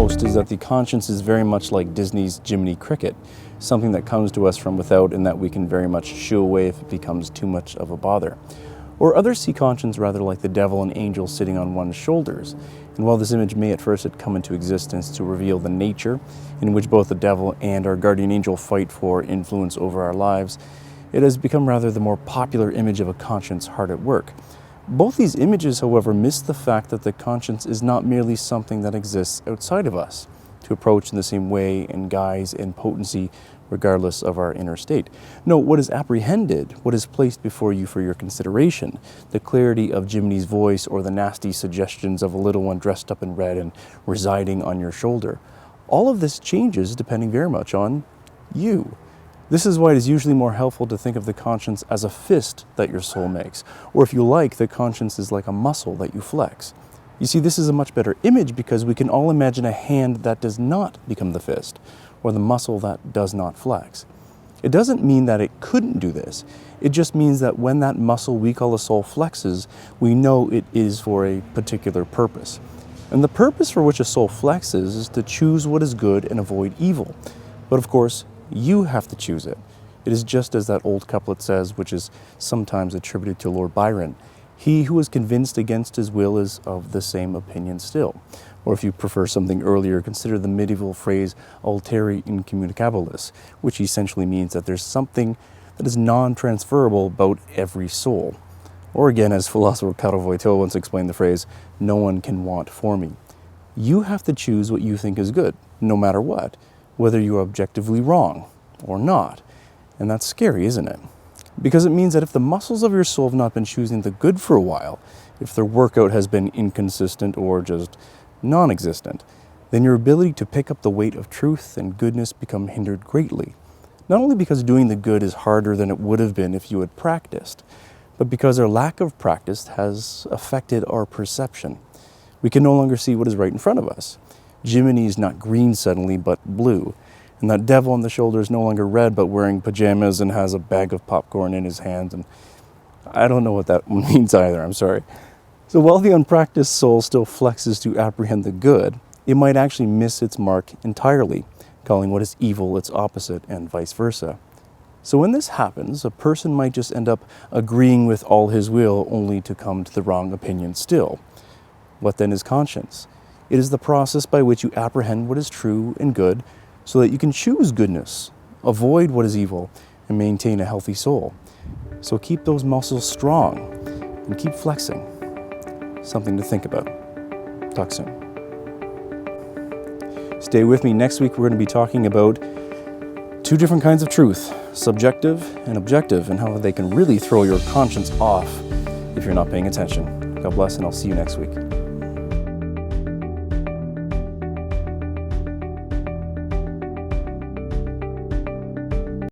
most is that the conscience is very much like Disney's Jiminy Cricket, something that comes to us from without and that we can very much shoo away if it becomes too much of a bother. Or others see conscience rather like the devil and angel sitting on one's shoulders. And while this image may at first have come into existence to reveal the nature in which both the devil and our guardian angel fight for influence over our lives, it has become rather the more popular image of a conscience hard at work. Both these images, however, miss the fact that the conscience is not merely something that exists outside of us, to approach in the same way in guise and potency regardless of our inner state. No, what is apprehended, what is placed before you for your consideration, the clarity of Jiminy's voice or the nasty suggestions of a little one dressed up in red and residing on your shoulder, all of this changes depending very much on you. This is why it is usually more helpful to think of the conscience as a fist that your soul makes, or if you like, the conscience is like a muscle that you flex. You see, this is a much better image because we can all imagine a hand that does not become the fist, or the muscle that does not flex. It doesn't mean that it couldn't do this. It just means that when that muscle we call the soul flexes, we know it is for a particular purpose. And the purpose for which a soul flexes is to choose what is good and avoid evil. But of course, you have to choose it. It is just as that old couplet says, which is sometimes attributed to Lord Byron, "He who is convinced against his will is of the same opinion still." Or if you prefer something earlier, consider the medieval phrase "alteri incommunicabilis," which essentially means that there's something that is non-transferable about every soul. Or again, as philosopher Karl Wojtyła once explained the phrase, "No one can want for me." You have to choose what you think is good, no matter what, whether you are objectively wrong or not. And that's scary, isn't it? Because it means that if the muscles of your soul have not been choosing the good for a while, if their workout has been inconsistent or just non-existent, then your ability to pick up the weight of truth and goodness become hindered greatly. Not only because doing the good is harder than it would have been if you had practiced, but because our lack of practice has affected our perception. We can no longer see what is right in front of us. Jiminy is not green suddenly, but blue. And that devil on the shoulder is no longer red, but wearing pajamas and has a bag of popcorn in his hand. And I don't know what that means either, I'm sorry. So while the unpracticed soul still flexes to apprehend the good, it might actually miss its mark entirely, calling what is evil its opposite and vice versa. So when this happens, a person might just end up agreeing with all his will only to come to the wrong opinion still. What then is conscience? It is the process by which you apprehend what is true and good so that you can choose goodness, avoid what is evil, and maintain a healthy soul. So keep those muscles strong and keep flexing. Something to think about. Talk soon. Stay with me. Next week, we're going to be talking about two different kinds of truth, subjective and objective, and how they can really throw your conscience off if you're not paying attention. God bless, and I'll see you next week.